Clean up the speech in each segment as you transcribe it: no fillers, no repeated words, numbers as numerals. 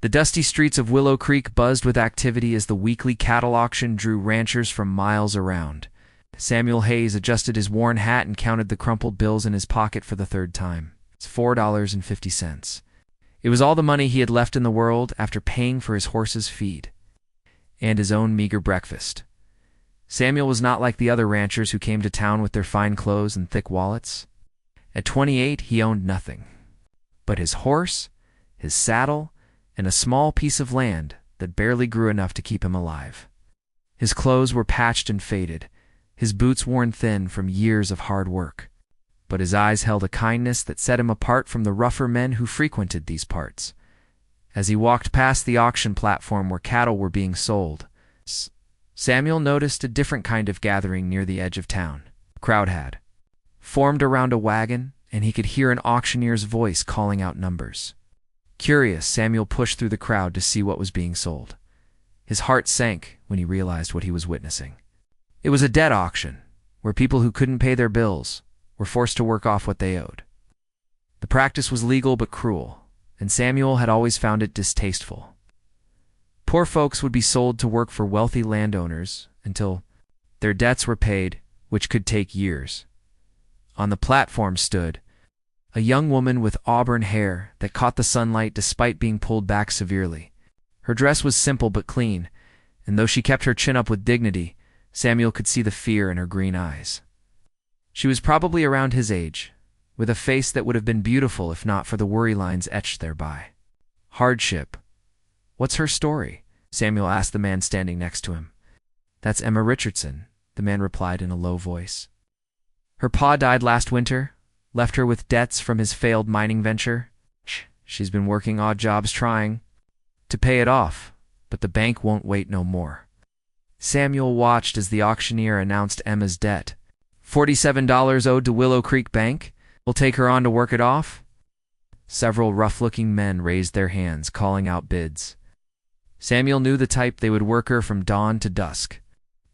The dusty streets of Willow Creek buzzed with activity as the weekly cattle auction drew ranchers from miles around. Samuel Hayes adjusted his worn hat and counted the crumpled bills in his pocket for the third time. It's $4.50. It was all the money he had left in the world after paying for his horse's feed and his own meager breakfast. Samuel was not like the other ranchers who came to town with their fine clothes and thick wallets. At 28, he owned nothing but his horse, his saddle, and a small piece of land that barely grew enough to keep him alive. His clothes were patched and faded, his boots worn thin from years of hard work, but his eyes held a kindness that set him apart from the rougher men who frequented these parts. As he walked past the auction platform where cattle were being sold, Samuel noticed a different kind of gathering near the edge of town. A crowd had formed around a wagon, and he could hear an auctioneer's voice calling out numbers. Curious, Samuel pushed through the crowd to see what was being sold. His heart sank when he realized what he was witnessing. It was a debt auction, where people who couldn't pay their bills were forced to work off what they owed. The practice was legal but cruel, and Samuel had always found it distasteful. Poor folks would be sold to work for wealthy landowners until their debts were paid, which could take years. On the platform stood a young woman with auburn hair that caught the sunlight despite being pulled back severely. Her dress was simple but clean, and though she kept her chin up with dignity, Samuel could see the fear in her green eyes. She was probably around his age, with a face that would have been beautiful if not for the worry lines etched thereby. Hardship. What's her story? Samuel asked the man standing next to him. That's Emma Richardson, the man replied in a low voice. Her pa died last winter, left her with debts from his failed mining venture. She's been working odd jobs trying to pay it off, but the bank won't wait no more. Samuel watched as the auctioneer announced Emma's debt. $47 owed to Willow Creek Bank. We'll take her on to work it off. Several rough-looking men raised their hands, calling out bids. Samuel knew the type. They would work her from dawn to dusk,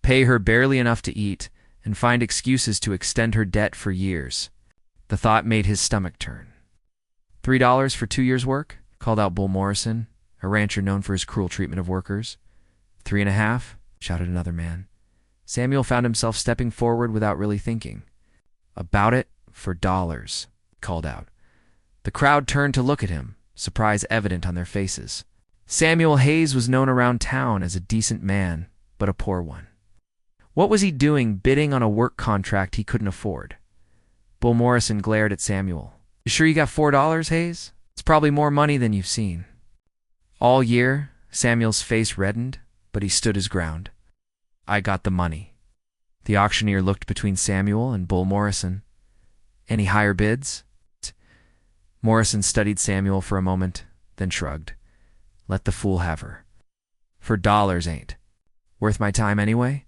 pay her barely enough to eat, and find excuses to extend her debt for years. The thought made his stomach turn. $3 for 2 years' work? Called out Bull Morrison, a rancher known for his cruel treatment of workers. $3.50? Shouted another man. Samuel found himself stepping forward without really thinking. About it for dollars, called out. The crowd turned to look at him, surprise evident on their faces. Samuel Hayes was known around town as a decent man, but a poor one. What was he doing bidding on a work contract he couldn't afford? Bull Morrison glared at Samuel. You sure you got $4, Hayes? It's probably more money than you've seen. All year, Samuel's face reddened, but he stood his ground. I got the money. The auctioneer looked between Samuel and Bull Morrison. Any higher bids? Morrison studied Samuel for a moment, then shrugged. Let the fool have her. For dollars ain't. Worth my time anyway?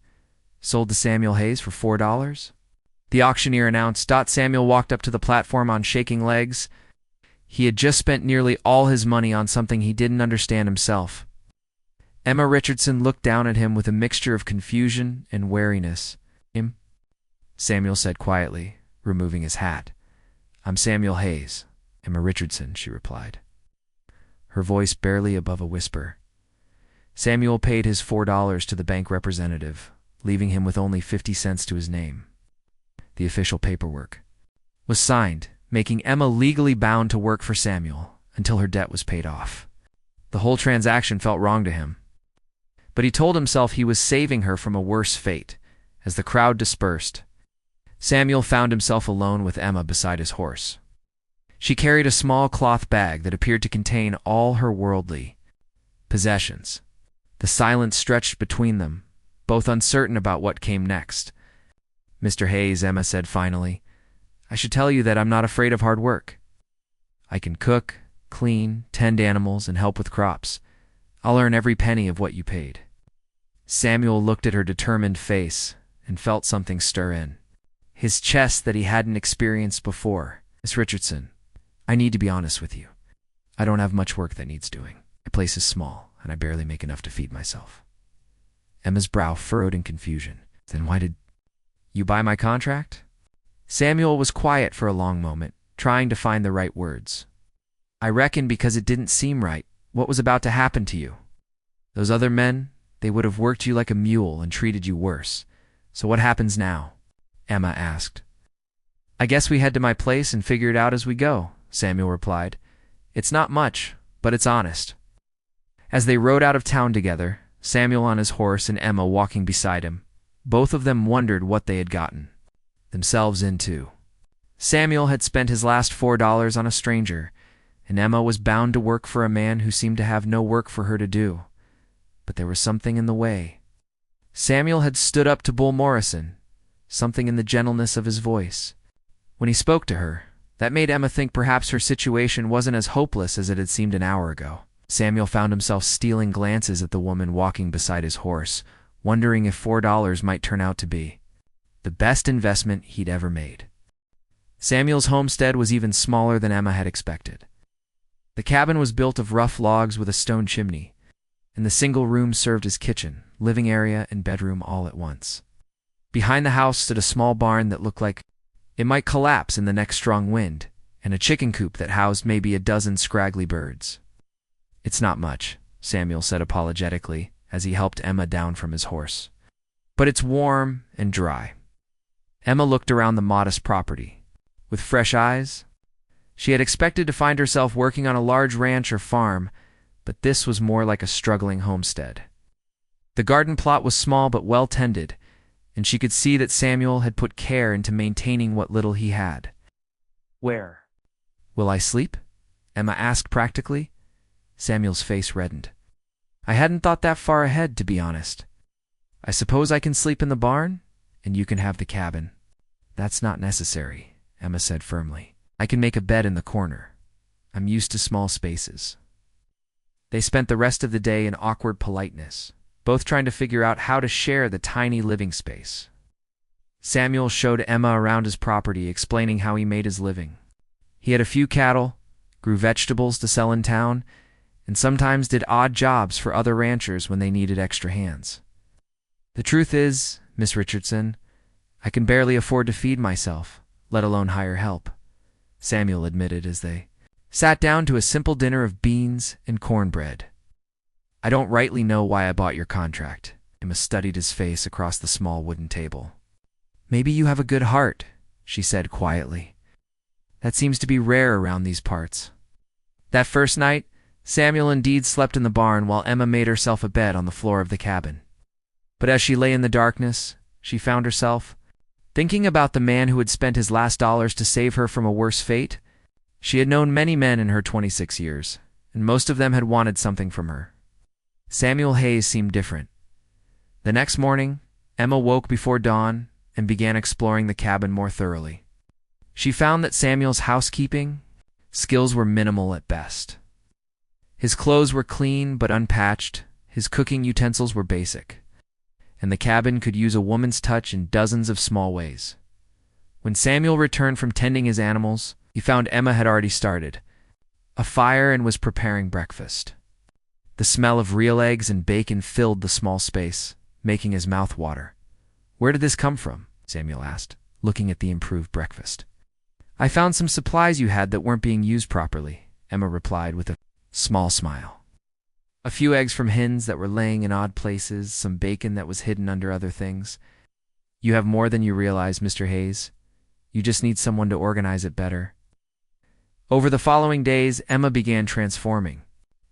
Sold to Samuel Hayes for $4? The auctioneer announced. Samuel walked up to the platform on shaking legs. He had just spent nearly all his money on something he didn't understand himself. Emma Richardson looked down at him with a mixture of confusion and wariness. Him? Samuel said quietly, removing his hat. I'm Samuel Hayes. Emma Richardson, she replied, her voice barely above a whisper. Samuel paid his $4 to the bank representative, leaving him with only 50 cents to his name. The official paperwork was signed, making Emma legally bound to work for Samuel until her debt was paid off. The whole transaction felt wrong to him, but he told himself he was saving her from a worse fate. As the crowd dispersed, Samuel found himself alone with Emma beside his horse. She carried a small cloth bag that appeared to contain all her worldly possessions. The silence stretched between them, both uncertain about what came next. Mr. Hayes, Emma said finally, I should tell you that I'm not afraid of hard work. I can cook, clean, tend animals, and help with crops. I'll earn every penny of what you paid. Samuel looked at her determined face and felt something stir in his chest that he hadn't experienced before. Miss Richardson, I need to be honest with you. I don't have much work that needs doing. My place is small, and I barely make enough to feed myself. Emma's brow furrowed in confusion. Then why did you buy my contract? Samuel was quiet for a long moment, trying to find the right words. I reckon because it didn't seem right, What was about to happen to you? Those other men, they would have worked you like a mule and treated you worse. So what happens now? Emma asked. I guess we head to my place and figure it out as we go, Samuel replied. It's not much, but it's honest. As they rode out of town together, Samuel on his horse and Emma walking beside him, both of them wondered what they had gotten themselves into. Samuel had spent his last $4 on a stranger, and Emma was bound to work for a man who seemed to have no work for her to do. But there was something in the way. Samuel had stood up to Bull Morrison, something in the gentleness of his voice. When he spoke to her, that made Emma think perhaps her situation wasn't as hopeless as it had seemed an hour ago. Samuel found himself stealing glances at the woman walking beside his horse, wondering if $4 might turn out to be the best investment he'd ever made. Samuel's homestead was even smaller than Emma had expected. The cabin was built of rough logs with a stone chimney, and the single room served as kitchen, living area, and bedroom all at once. Behind the house stood a small barn that looked like it might collapse in the next strong wind, and a chicken coop that housed maybe a dozen scraggly birds. It's not much, Samuel said apologetically as he helped Emma down from his horse. But it's warm and dry. Emma looked around the modest property. With fresh eyes, she had expected to find herself working on a large ranch or farm, but this was more like a struggling homestead. The garden plot was small but well tended, and she could see that Samuel had put care into maintaining what little he had. Where will I sleep? Emma asked practically. Samuel's face reddened. I hadn't thought that far ahead, to be honest. I suppose I can sleep in the barn, and you can have the cabin. That's not necessary, Emma said firmly. I can make a bed in the corner. I'm used to small spaces. They spent the rest of the day in awkward politeness, both trying to figure out how to share the tiny living space. Samuel showed Emma around his property, explaining how he made his living. He had a few cattle, grew vegetables to sell in town, and sometimes did odd jobs for other ranchers when they needed extra hands. The truth is, Miss Richardson, I can barely afford to feed myself, let alone hire help, Samuel admitted as they sat down to a simple dinner of beans and cornbread. I don't rightly know why I bought your contract. Emma studied his face across the small wooden table. Maybe you have a good heart, she said quietly. That seems to be rare around these parts. That first night, Samuel indeed slept in the barn while Emma made herself a bed on the floor of the cabin. But as she lay in the darkness, she found herself thinking about the man who had spent his last dollars to save her from a worse fate. She had known many men in her 26 years, and most of them had wanted something from her. Samuel Hayes seemed different. The next morning, Emma woke before dawn and began exploring the cabin more thoroughly. She found that Samuel's housekeeping skills were minimal at best. His clothes were clean but unpatched, his cooking utensils were basic, and the cabin could use a woman's touch in dozens of small ways. When Samuel returned from tending his animals, he found Emma had already started a fire and was preparing breakfast. The smell of real eggs and bacon filled the small space, making his mouth water. Where did this come from? Samuel asked, looking at the improved breakfast. I found some supplies you had that weren't being used properly, Emma replied with a small smile. A few eggs from hens that were laying in odd places, some bacon that was hidden under other things. You have more than you realize, Mr. Hayes. You just need someone to organize it better. Over the following days, Emma began transforming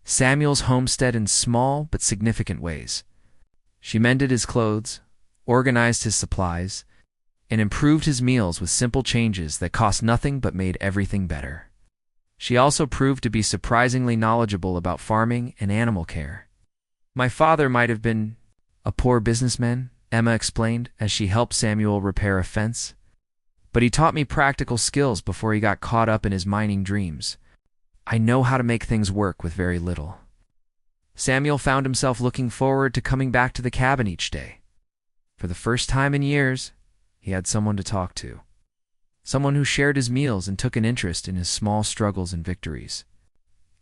Samuel's homestead in small but significant ways. She mended his clothes, organized his supplies, and improved his meals with simple changes that cost nothing but made everything better. She also proved to be surprisingly knowledgeable about farming and animal care. My father might have been a poor businessman, Emma explained as she helped Samuel repair a fence, but he taught me practical skills before he got caught up in his mining dreams. I know how to make things work with very little. Samuel found himself looking forward to coming back to the cabin each day. For the first time in years, he had someone to talk to. Someone who shared his meals and took an interest in his small struggles and victories.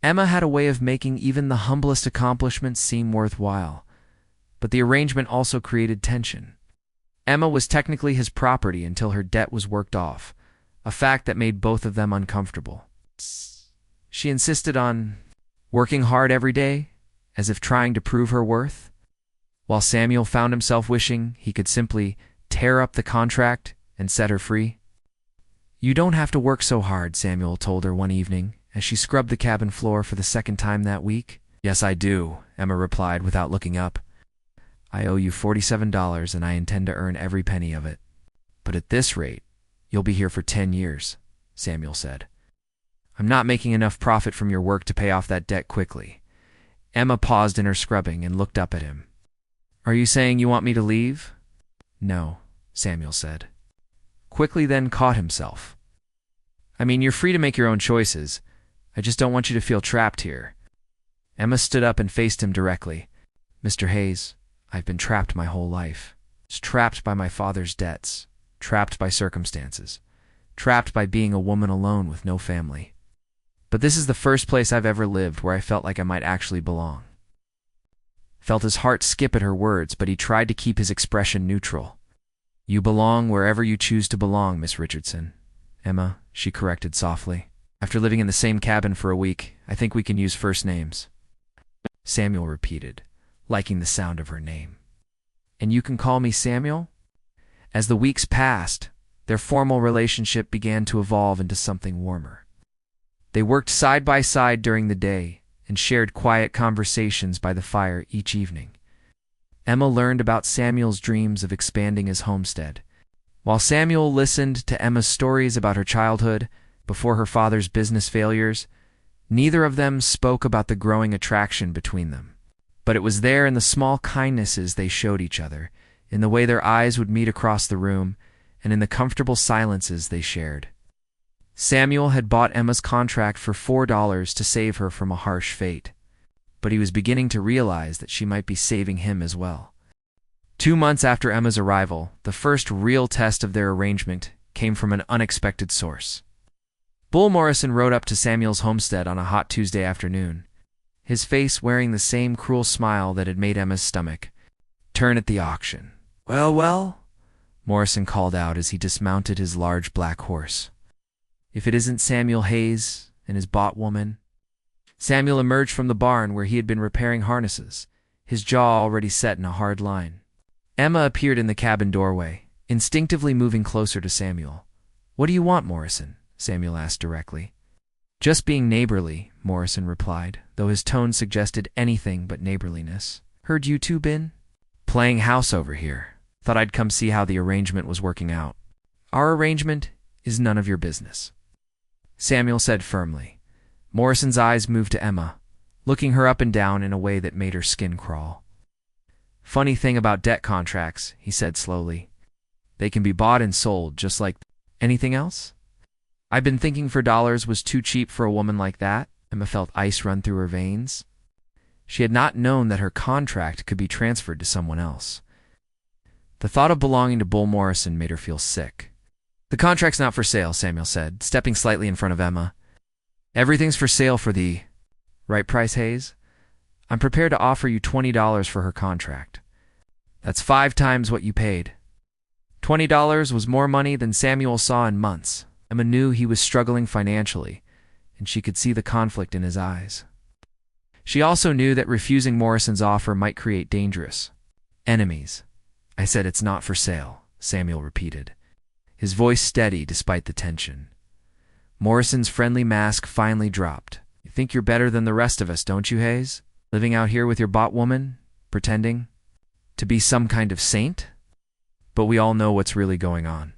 Emma had a way of making even the humblest accomplishments seem worthwhile, but the arrangement also created tension. Emma was technically his property until her debt was worked off, a fact that made both of them uncomfortable. She insisted on working hard every day, as if trying to prove her worth, while Samuel found himself wishing he could simply tear up the contract and set her free. "You don't have to work so hard," Samuel told her one evening, as she scrubbed the cabin floor for the second time that week. "Yes, I do," Emma replied without looking up. "I owe you $47 and I intend to earn every penny of it. But at this rate, you'll be here for 10 years, Samuel said. "I'm not making enough profit from your work to pay off that debt quickly." Emma paused in her scrubbing and looked up at him. "Are you saying you want me to leave?" "No," Samuel said. Quickly then caught himself. "I mean, you're free to make your own choices. I just don't want you to feel trapped here." Emma stood up and faced him directly. "Mr. Hayes, I've been trapped my whole life. Trapped by my father's debts. Trapped by circumstances. Trapped by being a woman alone with no family. But this is the first place I've ever lived where I felt like I might actually belong." Felt his heart skip at her words, but he tried to keep his expression neutral. "You belong wherever you choose to belong, Miss Richardson." "Emma," she corrected softly. "After living in the same cabin for a week, I think we can use first names." Samuel repeated, liking the sound of her name. "And you can call me Samuel?" As the weeks passed, their formal relationship began to evolve into something warmer. They worked side by side during the day and shared quiet conversations by the fire each evening. Emma learned about Samuel's dreams of expanding his homestead, while Samuel listened to Emma's stories about her childhood before her father's business failures. Neither of them spoke about the growing attraction between them, but it was there in the small kindnesses they showed each other, in the way their eyes would meet across the room, and in the comfortable silences they shared. Samuel had bought Emma's contract for $4 to save her from a harsh fate, but he was beginning to realize that she might be saving him as well. 2 months after Emma's arrival, the first real test of their arrangement came from an unexpected source. Bull Morrison rode up to Samuel's homestead on a hot Tuesday afternoon, his face wearing the same cruel smile that had made Emma's stomach turn at the auction. "Well, well," Morrison called out as he dismounted his large black horse. "If it isn't Samuel Hayes and his bought woman." Samuel emerged from the barn where he had been repairing harnesses, his jaw already set in a hard line. Emma appeared in the cabin doorway, instinctively moving closer to Samuel. "What do you want, Morrison?" Samuel asked directly. "Just being neighborly," Morrison replied, though his tone suggested anything but neighborliness. "Heard you two been playing house over here. Thought I'd come see how the arrangement was working out." "Our arrangement is none of your business," Samuel said firmly. Morrison's eyes moved to Emma, looking her up and down in a way that made her skin crawl. "Funny thing about debt contracts," he said slowly. "They can be bought and sold just like anything else." "I've been thinking $4 was too cheap for a woman like that." Emma felt ice run through her veins. She had not known that her contract could be transferred to someone else. The thought of belonging to Bull Morrison made her feel sick. "The contract's not for sale," Samuel said, stepping slightly in front of Emma. "Everything's for sale for the right price, Hayes. I'm prepared to offer you $20 for her contract. That's 5 times what you paid." $20 was more money than Samuel saw in months. Emma knew he was struggling financially, and she could see the conflict in his eyes. She also knew that refusing Morrison's offer might create dangerous enemies. "I said it's not for sale," Samuel repeated, his voice steady despite the tension. Morrison's friendly mask finally dropped. "You think you're better than the rest of us, don't you, Hayes? Living out here with your bought woman, pretending to be some kind of saint? But we all know what's really going on."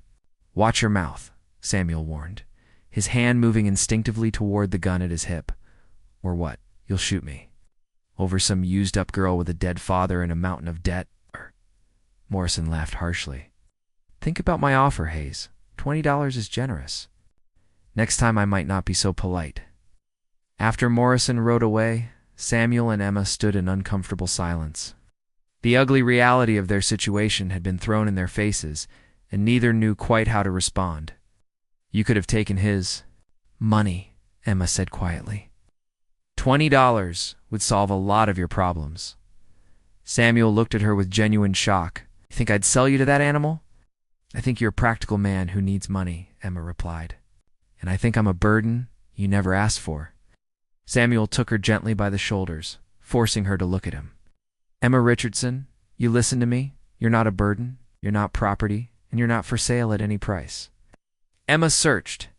"Watch your mouth," Samuel warned, his hand moving instinctively toward the gun at his hip. "Or what? You'll shoot me? Over some used-up girl with a dead father and a mountain of debt?" Morrison laughed harshly. "Think about my offer, Hayes. $20 is generous. Next time I might not be so polite." After Morrison rode away, Samuel and Emma stood in uncomfortable silence. The ugly reality of their situation had been thrown in their faces, and neither knew quite how to respond. "You could have taken his money," Emma said quietly. $20 would solve a lot of your problems." Samuel looked at her with genuine shock. "You think I'd sell you to that animal?" "I think you're a practical man who needs money," Emma replied. "And I think I'm a burden you never asked for." Samuel took her gently by the shoulders, forcing her to look at him. Emma Richardson, you listen to me? You're not a burden, you're not property, and you're not for sale at any price. Emma searched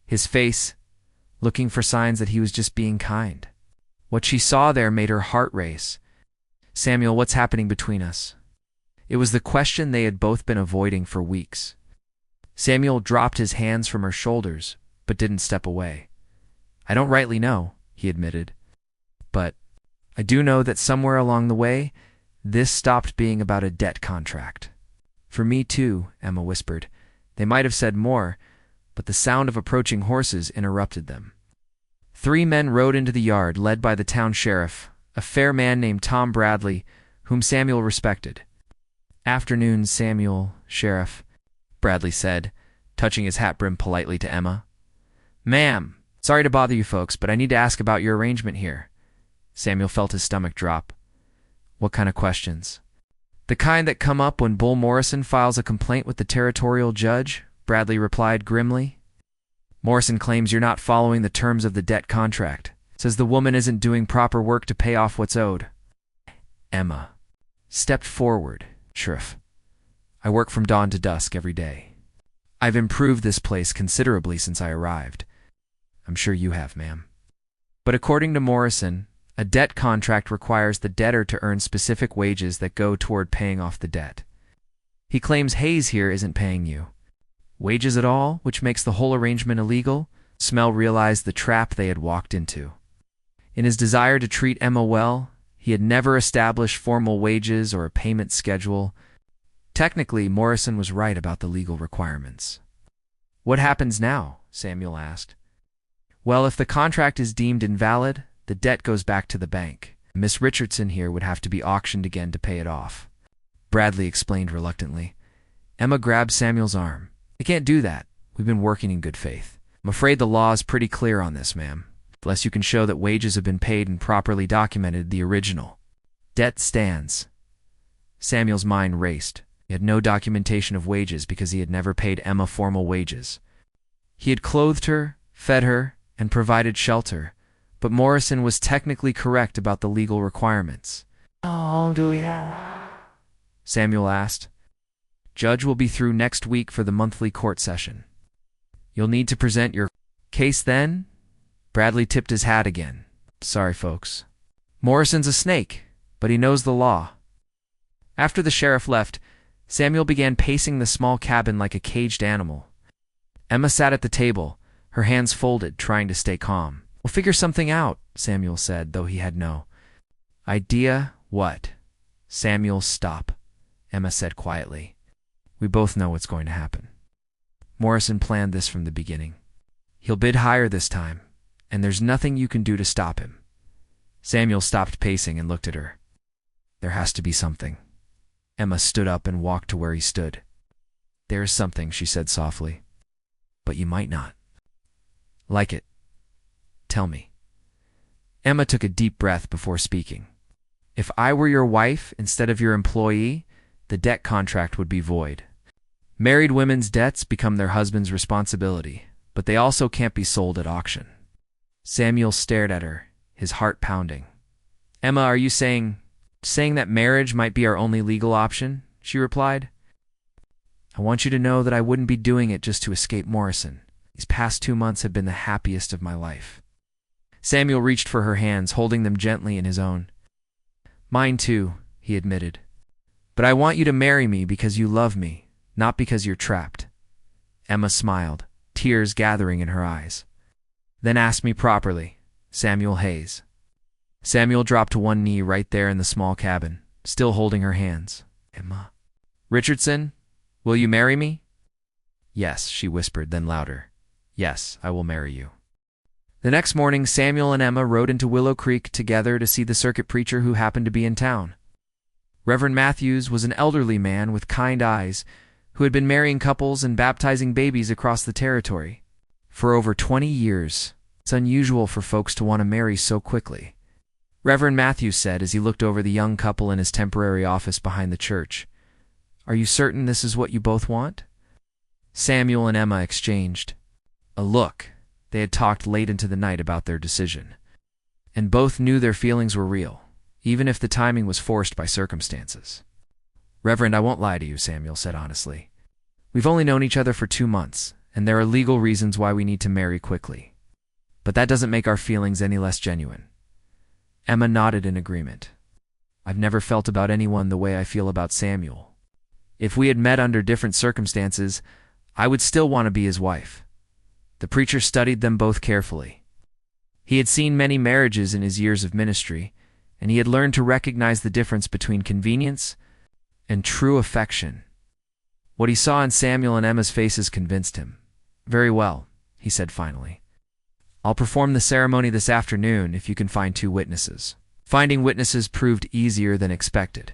his face, looking for signs that he was just being kind. What she saw there made her heart race. Samuel, what's happening between us? It was the question they had both been avoiding for weeks. Samuel dropped his hands from her shoulders, but didn't step away. I don't rightly know, he admitted. But I do know that somewhere along the way, this stopped being about a debt contract. For me too, Emma whispered. They might have said more, but the sound of approaching horses interrupted them. 3 men rode into the yard, led by the town sheriff, a fair man named Tom Bradley, whom Samuel respected. Afternoon, Samuel, Sheriff, Bradley said, touching his hat brim politely to Emma. Ma'am, sorry to bother you folks, but I need to ask about your arrangement here. Samuel felt his stomach drop. What kind of questions? The kind that come up when Bull Morrison files a complaint with the territorial judge, Bradley replied grimly. Morrison claims you're not following the terms of the debt contract. Says the woman isn't doing proper work to pay off what's owed. Emma stepped forward. Sheriff, I work from dawn to dusk every day. I've improved this place considerably since I arrived. I'm sure you have, ma'am. But according to Morrison, a debt contract requires the debtor to earn specific wages that go toward paying off the debt. He claims Hayes here isn't paying you wages at all, which makes the whole arrangement illegal. Smell realized the trap they had walked into. In his desire to treat Emma well, he had never established formal wages or a payment schedule. Technically, Morrison was right about the legal requirements. What happens now? Samuel asked. Well, if the contract is deemed invalid, the debt goes back to the bank. Miss Richardson here would have to be auctioned again to pay it off. Bradley explained reluctantly. Emma grabbed Samuel's arm. I can't do that. We've been working in good faith. I'm afraid the law is pretty clear on this, ma'am. Unless you can show that wages have been paid and properly documented, the original debt stands. Samuel's mind raced. He had no documentation of wages because he had never paid Emma formal wages. He had clothed her, fed her, and provided shelter, but Morrison was technically correct about the legal requirements. How long do we have? Samuel asked. Judge will be through next week for the monthly court session. You'll need to present your case then? Bradley tipped his hat again. Sorry, folks. Morrison's a snake, but he knows the law. After the sheriff left, Samuel began pacing the small cabin like a caged animal. Emma sat at the table, her hands folded, trying to stay calm. We'll figure something out, Samuel said, though he had no idea what. Samuel, stop, Emma said quietly. We both know what's going to happen. Morrison planned this from the beginning. He'll bid higher this time, and there's nothing you can do to stop him. Samuel stopped pacing and looked at her. There has to be something. Emma stood up and walked to where he stood. There is something, she said softly. But you might not like it. Tell me. Emma took a deep breath before speaking. If I were your wife instead of your employee, the debt contract would be void. Married women's debts become their husband's responsibility, but they also can't be sold at auction. Samuel stared at her, his heart pounding. Emma, are you saying that marriage might be our only legal option? She replied. I want you to know that I wouldn't be doing it just to escape Morrison. These past 2 months have been the happiest of my life. Samuel reached for her hands, holding them gently in his own. Mine too, he admitted. But I want you to marry me because you love me, not because you're trapped. Emma smiled, tears gathering in her eyes. Then ask me properly, Samuel Hayes. Samuel dropped to one knee right there in the small cabin, still holding her hands. Emma. Richardson, will you marry me? Yes, she whispered, then louder. Yes, I will marry you. The next morning, Samuel and Emma rode into Willow Creek together to see the circuit preacher who happened to be in town. Reverend Matthews was an elderly man with kind eyes who had been marrying couples and baptizing babies across the territory. For over 20 years, it's unusual for folks to want to marry so quickly. Reverend Matthews said as he looked over the young couple in his temporary office behind the church. Are you certain this is what you both want? Samuel and Emma exchanged a look. They had talked late into the night about their decision. and both knew their feelings were real, even if the timing was forced by circumstances. "Reverend, I won't lie to you," Samuel said honestly. "We've only known each other for 2 months, and there are legal reasons why we need to marry quickly. But that doesn't make our feelings any less genuine." Emma nodded in agreement. "I've never felt about anyone the way I feel about Samuel. If we had met under different circumstances, I would still want to be his wife." The preacher studied them both carefully. He had seen many marriages in his years of ministry, and he had learned to recognize the difference between convenience and true affection. What he saw in Samuel and Emma's faces convinced him. "Very well," he said finally. "I'll perform the ceremony this afternoon if you can find 2 witnesses." Finding witnesses proved easier than expected.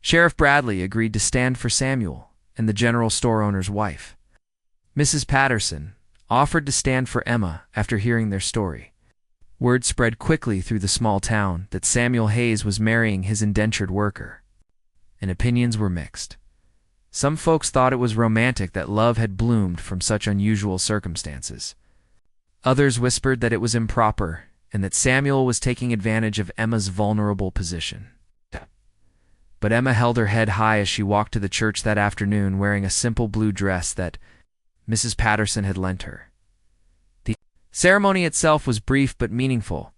Sheriff Bradley agreed to stand for Samuel and the general store owner's wife. Mrs. Patterson offered to stand for Emma after hearing their story. Word spread quickly through the small town that Samuel Hayes was marrying his indentured worker, and opinions were mixed. Some folks thought it was romantic that love had bloomed from such unusual circumstances. Others whispered that it was improper and that Samuel was taking advantage of Emma's vulnerable position. But Emma held her head high as she walked to the church that afternoon wearing a simple blue dress that Mrs. Patterson had lent her. The ceremony itself was brief but meaningful.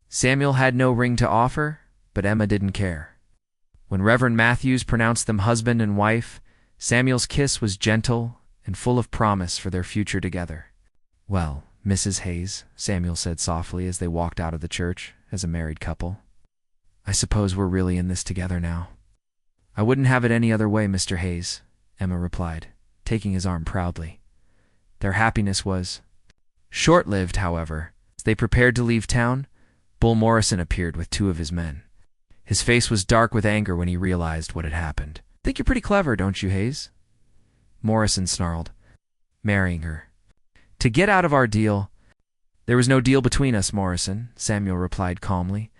Samuel had no ring to offer, but Emma didn't care. When Reverend Matthews pronounced them husband and wife, Samuel's kiss was gentle and full of promise for their future together. "Well, Mrs. Hayes," Samuel said softly as they walked out of the church as a married couple, "I suppose we're really in this together now." "I wouldn't have it any other way, Mr. Hayes," Emma replied, taking his arm proudly. Their happiness was short-lived, however. As they prepared to leave town, Bull Morrison appeared with 2 of his men. His face was dark with anger when he realized what had happened. "Think you're pretty clever, don't you, Hayes?" Morrison snarled. "Marrying her. To get out of our deal." "There was no deal between us, Morrison," Samuel replied calmly,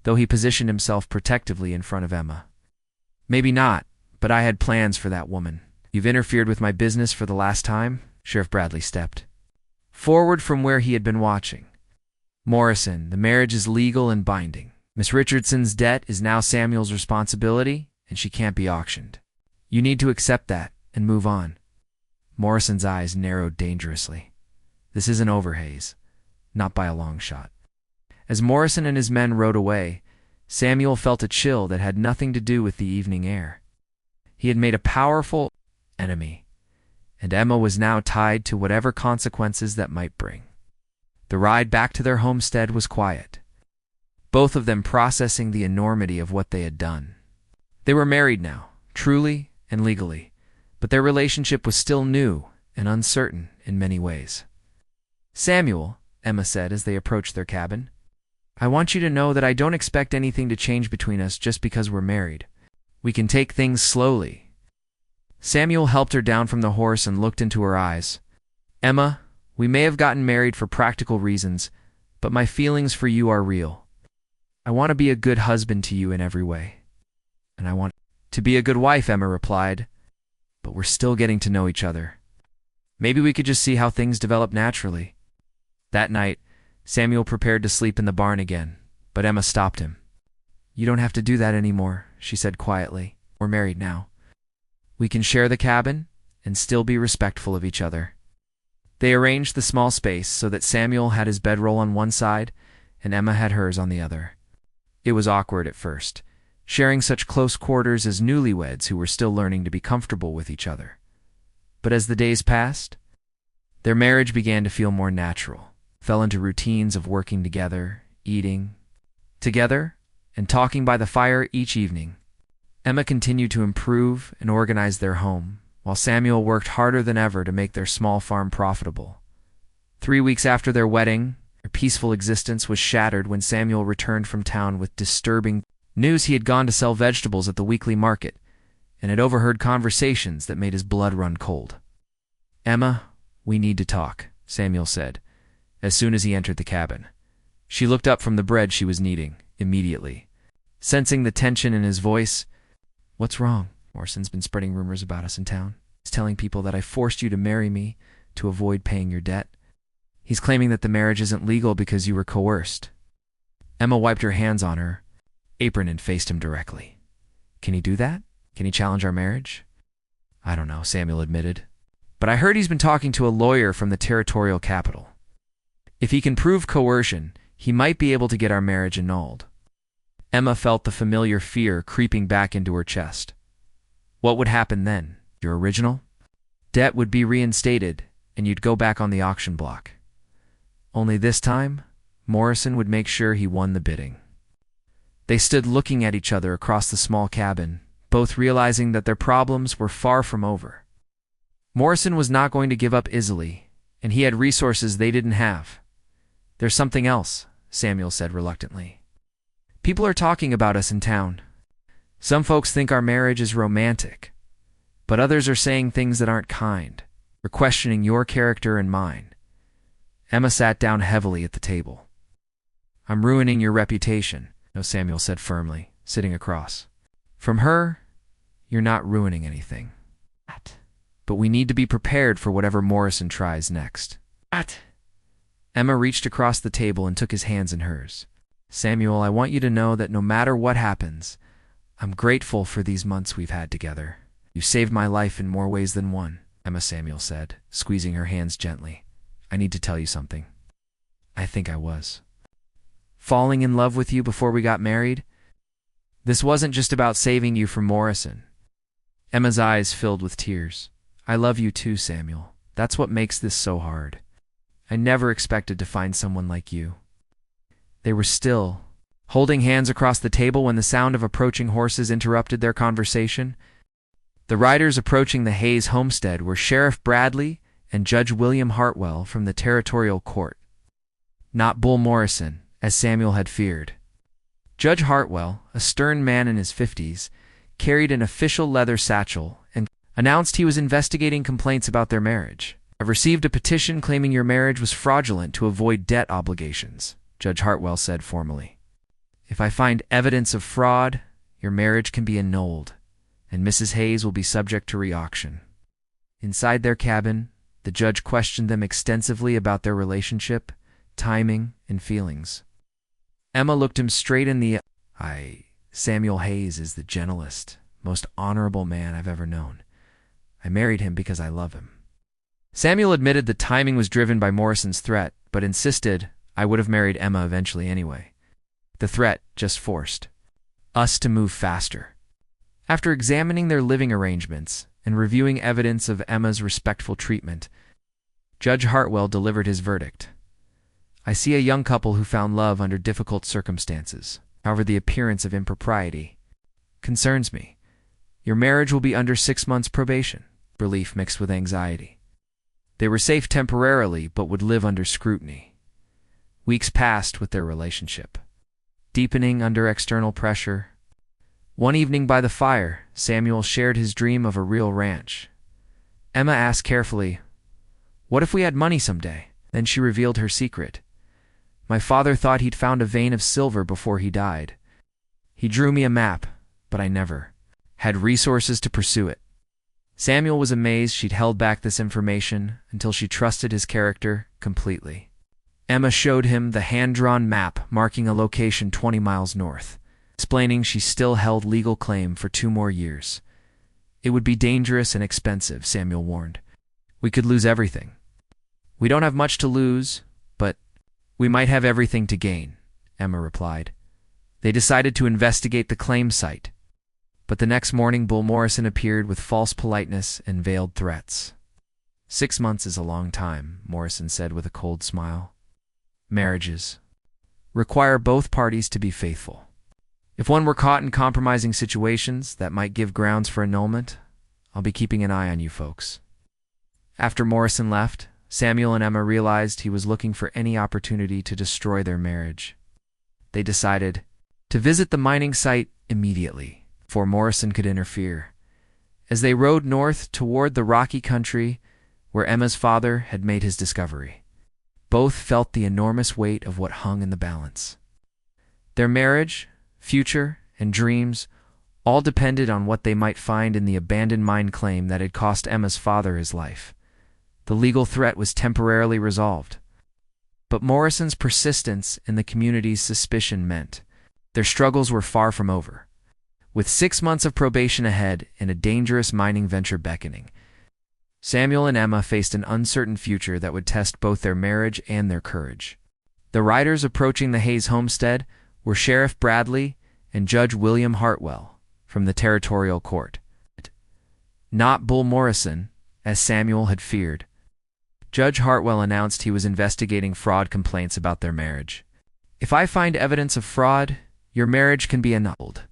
though he positioned himself protectively in front of Emma. "Maybe not, but I had plans for that woman." "You've interfered with my business for the last time?" Sheriff Bradley stepped forward from where he had been watching. "Morrison, the marriage is legal and binding. Miss Richardson's debt is now Samuel's responsibility, and she can't be auctioned. You need to accept that and move on." Morrison's eyes narrowed dangerously. "This isn't over, Hayes. Not by a long shot." As Morrison and his men rode away, Samuel felt a chill that had nothing to do with the evening air. He had made a powerful enemy, and Emma was now tied to whatever consequences that might bring. The ride back to their homestead was quiet, both of them processing the enormity of what they had done. They were married now, truly and legally, but their relationship was still new and uncertain in many ways. "Samuel," Emma said as they approached their cabin, "I want you to know that I don't expect anything to change between us just because we're married. We can take things slowly." Samuel helped her down from the horse and looked into her eyes. "Emma, we may have gotten married for practical reasons, but my feelings for you are real. I want to be a good husband to you in every way. And I want to be a good wife," Emma replied, "but we're still getting to know each other. Maybe we could just see how things develop naturally." That night, Samuel prepared to sleep in the barn again, but Emma stopped him. "You don't have to do that anymore," she said quietly. "We're married now. We can share the cabin and still be respectful of each other." They arranged the small space so that Samuel had his bedroll on one side and Emma had hers on the other. It was awkward at first, sharing such close quarters as newlyweds who were still learning to be comfortable with each other. But as the days passed, their marriage began to feel more natural, fell into routines of working together, eating together, and talking by the fire each evening. Emma continued to improve and organize their home, while Samuel worked harder than ever to make their small farm profitable. 3 weeks after their wedding, their peaceful existence was shattered when Samuel returned from town with disturbing news. He had gone to sell vegetables at the weekly market and had overheard conversations that made his blood run cold. "Emma, we need to talk," Samuel said, as soon as he entered the cabin. She looked up from the bread she was kneading immediately, sensing the tension in his voice. "What's wrong?" "Morrison's been spreading rumors about us in town. He's telling people that I forced you to marry me to avoid paying your debt. He's claiming that the marriage isn't legal because you were coerced." Emma wiped her hands on her apron and faced him directly. Can he do that? Can he challenge our marriage? I don't know, Samuel admitted. But I heard he's been talking to a lawyer from the territorial capital. If he can prove coercion, he might be able to get our marriage annulled. Emma felt the familiar fear creeping back into her chest. What would happen then? Your original? Debt would be reinstated, and you'd go back on the auction block. Only this time, Morrison would make sure he won the bidding. They stood looking at each other across the small cabin, both realizing that their problems were far from over. Morrison was not going to give up easily, and he had resources they didn't have. There's something else, Samuel said reluctantly. People are talking about us in town. Some folks think our marriage is romantic, but others are saying things that aren't kind, or questioning your character and mine. Emma sat down heavily at the table. I'm ruining your reputation, no, Samuel said firmly, sitting across. From her, you're not ruining anything. But we need to be prepared for whatever Morrison tries next. Emma reached across the table and took his hands in hers. Samuel, I want you to know that no matter what happens, I'm grateful for these months we've had together. You saved my life in more ways than one, Emma, Samuel said, squeezing her hands gently. I need to tell you something. I think I was falling in love with you before we got married. This wasn't just about saving you from Morrison. Emma's eyes filled with tears. I love you too, Samuel. That's what makes this so hard. I never expected to find someone like you. They were still, holding hands across the table when the sound of approaching horses interrupted their conversation. The riders approaching the Hayes homestead were Sheriff Bradley and Judge William Hartwell from the territorial court. Not Bull Morrison, as Samuel had feared. Judge Hartwell, a stern man in his 50s, carried an official leather satchel and announced he was investigating complaints about their marriage. I've received a petition claiming your marriage was fraudulent to avoid debt obligations, Judge Hartwell said formally. If I find evidence of fraud, your marriage can be annulled, and Mrs. Hayes will be subject to re-auction. Inside their cabin, the judge questioned them extensively about their relationship, timing, and feelings. Emma looked him straight in the eye. Samuel Hayes is the gentlest, most honorable man I've ever known. I married him because I love him. Samuel admitted the timing was driven by Morrison's threat, but insisted I would have married Emma eventually anyway. The threat just forced us to move faster. After examining their living arrangements and reviewing evidence of Emma's respectful treatment, Judge Hartwell delivered his verdict. I see a young couple who found love under difficult circumstances. However, the appearance of impropriety concerns me. Your marriage will be under 6 months probation, relief mixed with anxiety. They were safe temporarily, but would live under scrutiny. Weeks passed with their relationship, deepening under external pressure. One evening by the fire, Samuel shared his dream of a real ranch. Emma asked carefully, "What if we had money someday?" Then she revealed her secret. My father thought he'd found a vein of silver before he died. He drew me a map, but I never had resources to pursue it. Samuel was amazed she'd held back this information until she trusted his character completely. Emma showed him the hand-drawn map marking a location 20 miles north, explaining she still held legal claim for 2 more years. It would be dangerous and expensive, Samuel warned. We could lose everything. We don't have much to lose, but we might have everything to gain, Emma replied. They decided to investigate the claim site, but the next morning Bull Morrison appeared with false politeness and veiled threats. 6 months is a long time, Morrison said with a cold smile. Marriages require both parties to be faithful. If one were caught in compromising situations that might give grounds for annulment, I'll be keeping an eye on you folks. After Morrison left, Samuel and Emma realized he was looking for any opportunity to destroy their marriage. They decided to visit the mining site immediately, before Morrison could interfere. As they rode north toward the rocky country where Emma's father had made his discovery, both felt the enormous weight of what hung in the balance. Their marriage, future, and dreams all depended on what they might find in the abandoned mine claim that had cost Emma's father his life. The legal threat was temporarily resolved. But Morrison's persistence and the community's suspicion meant their struggles were far from over. With 6 months of probation ahead and a dangerous mining venture beckoning, Samuel and Emma faced an uncertain future that would test both their marriage and their courage. The riders approaching the Hayes homestead were Sheriff Bradley and Judge William Hartwell from the territorial court. Not Bull Morrison, as Samuel had feared. Judge Hartwell announced he was investigating fraud complaints about their marriage. "If I find evidence of fraud, your marriage can be annulled,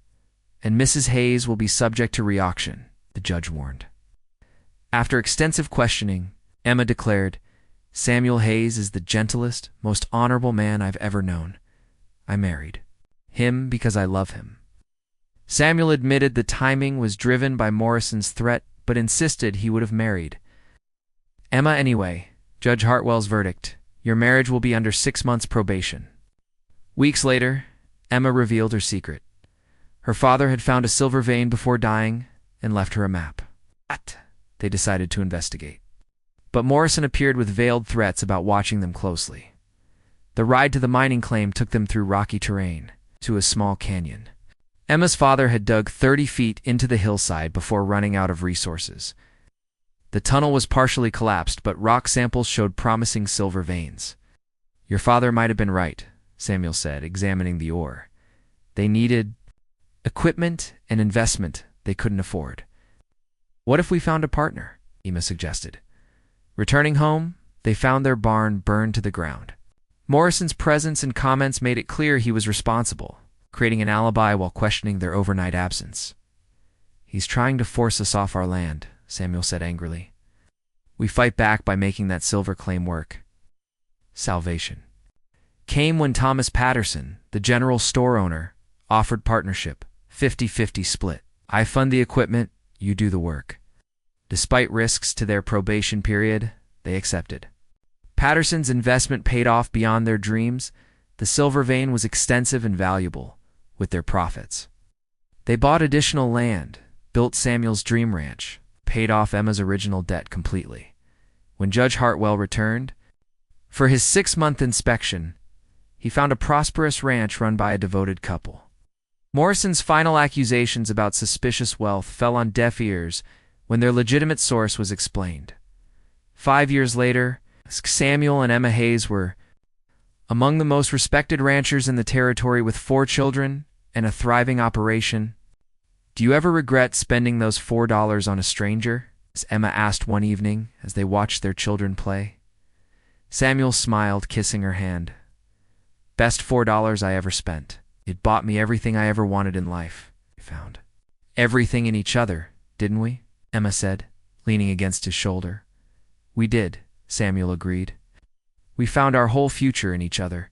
and Mrs. Hayes will be subject to re-auction," the judge warned. After extensive questioning, Emma declared, "Samuel Hayes is the gentlest, most honorable man I've ever known. I married him because I love him." Samuel admitted the timing was driven by Morrison's threat, but insisted he would have married Emma anyway. Judge Hartwell's verdict: "Your marriage will be under 6 months probation." Weeks later, Emma revealed her secret. Her father had found a silver vein before dying and left her a map. They decided to investigate. But Morrison appeared with veiled threats about watching them closely. The ride to the mining claim took them through rocky terrain to a small canyon. Emma's father had dug 30 feet into the hillside before running out of resources. The tunnel was partially collapsed, but rock samples showed promising silver veins. "Your father might have been right," Samuel said, examining the ore. "They needed equipment and investment they couldn't afford." "What if we found a partner?" Emma suggested. Returning home, they found their barn burned to the ground. Morrison's presence and comments made it clear he was responsible, creating an alibi while questioning their overnight absence. "He's trying to force us off our land," Samuel said angrily. "We fight back by making that silver claim work." Salvation came when Thomas Patterson, the general store owner, offered partnership, 50-50 split. "I fund the equipment, you do the work." Despite risks to their probation period, they accepted. Patterson's investment paid off beyond their dreams. The silver vein was extensive and valuable, with their profits. They bought additional land, built Samuel's dream ranch, paid off Emma's original debt completely. When Judge Hartwell returned for his 6-month inspection, he found a prosperous ranch run by a devoted couple. Morrison's final accusations about suspicious wealth fell on deaf ears when their legitimate source was explained. 5 years later, Samuel and Emma Hayes were among the most respected ranchers in the territory, with 4 children and a thriving operation. "Do you ever regret spending those $4 on a stranger?" Emma asked one evening as they watched their children play. Samuel smiled, kissing her hand. "Best $4 I ever spent. It bought me everything I ever wanted in life." We found everything in each other, didn't we? Emma said, leaning against his shoulder. "We did," Samuel agreed. "We found our whole future in each other."